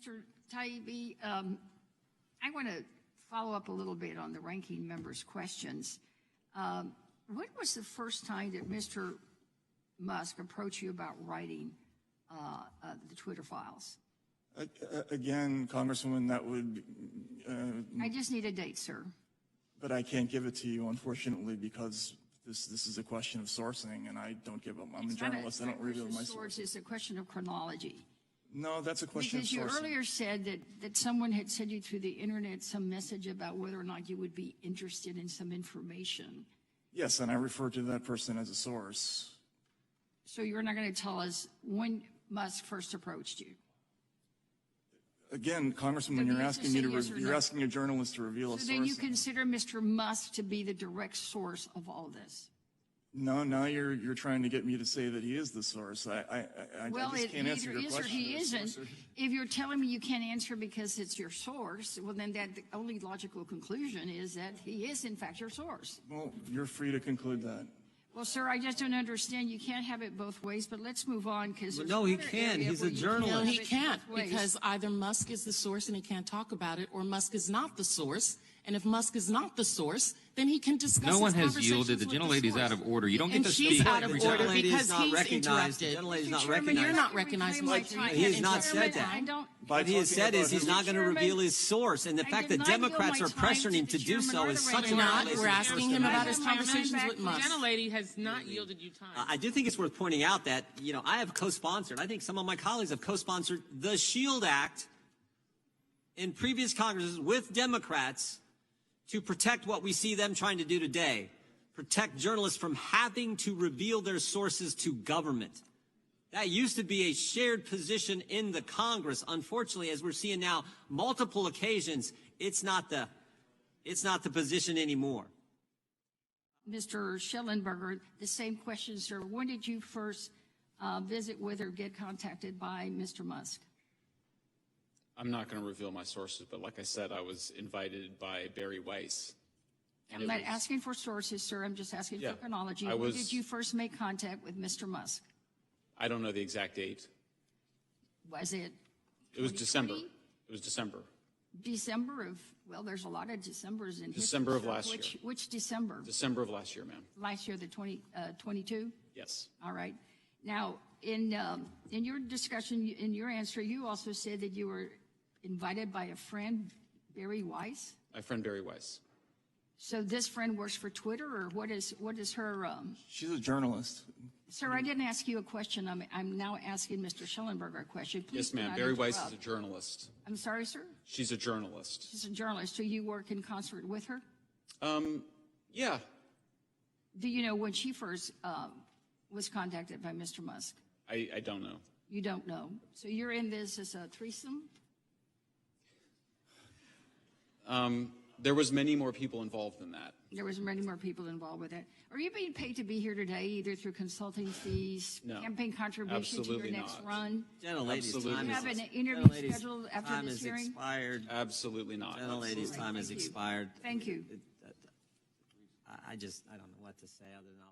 Mr. Taibbi, I want to follow up a little bit on the ranking member's questions. When was the first time that Mr. Musk approached you about writing the Twitter files? Again, Congresswoman, that would... I just need a date, sir. But I can't give it to you, unfortunately, because this is a question of sourcing, and I don't give up. I'm a journalist. I don't reveal my sources. It's a question of chronology. No, that's a question of sourcing. Because you earlier said that someone had sent you through the internet some message about whether or not you would be interested in some information. Yes, and I refer to that person as a source. So you're not going to tell us when Musk first approached you? Again, Congresswoman, you're asking me to you're asking a journalist to reveal a source. So then you consider Mr. Musk to be the direct source of all this? No, now you're trying to get me to say that he is the source. I just can't answer your question. Well, he isn't. If you're telling me you can't answer because it's your source, well, then the only logical conclusion is that he is, in fact, your source. Well, you're free to conclude that. Well, sir, I just don't understand. You can't have it both ways, but let's move on because no, he can. He's a journalist. No, he can't because either Musk is the source and he can't talk about it, or Musk is not the source. And if Musk is not the source, then he can discuss. No one has yielded. The gentlelady's out of order. You don't get to speak. She's out of order because he's recognized. interrupted. The gentlelady's not Chairman, recognized. you're not recognizing my time. He has not said that. What he has said is he's not going to reveal his source, and the fact that Democrats are pressuring him to do so is such a violation. We're asking him about his conversations with Musk. The gentlelady has not yielded you time. I do think it's worth pointing out that, I have co-sponsored, I think some of my colleagues have co-sponsored the SHIELD Act in previous Congresses with Democrats to protect what we see them trying to do today, protect journalists from having to reveal their sources to government. That used to be a shared position in the Congress. Unfortunately, as we're seeing now, multiple occasions, it's not the position anymore. Mr. Schellenberger, the same question, sir. When did you first visit with or get contacted by Mr. Musk? I'm not going to reveal my sources, but like I said, I was invited by Barry Weiss. I'm not asking for sources, sir. I'm just asking for chronology. When did you first make contact with Mr. Musk? I don't know the exact date. Was it? It was December. It was December. December of, well, there's a lot of Decembers in December history. of last year. Which December? December of last year, ma'am. Last year, the 22? Yes. All right. Now, in your discussion, in your answer, you also said that you were invited by a friend, Barry Weiss? My friend Barry Weiss. So this friend works for Twitter, or what is her? She's a journalist. Sir, I didn't ask you a question. I'm now asking Mr. Schellenberger a question. Please yes, ma'am. Barry Weiss is a journalist. I'm sorry, sir? She's a journalist. She's a journalist. So you work in concert with her? Yeah. Do you know when she first was contacted by Mr. Musk? I don't know. You don't know. So you're in this as a threesome? There was many more people involved than that. There was many more people involved with it. Are you being paid to be here today, either through consulting fees, campaign contribution to your next run? Gentlelady's time Do you have an interview scheduled after this hearing? Expired. Absolutely not. Gentlelady's time has expired. Thank you. I don't know what to say other than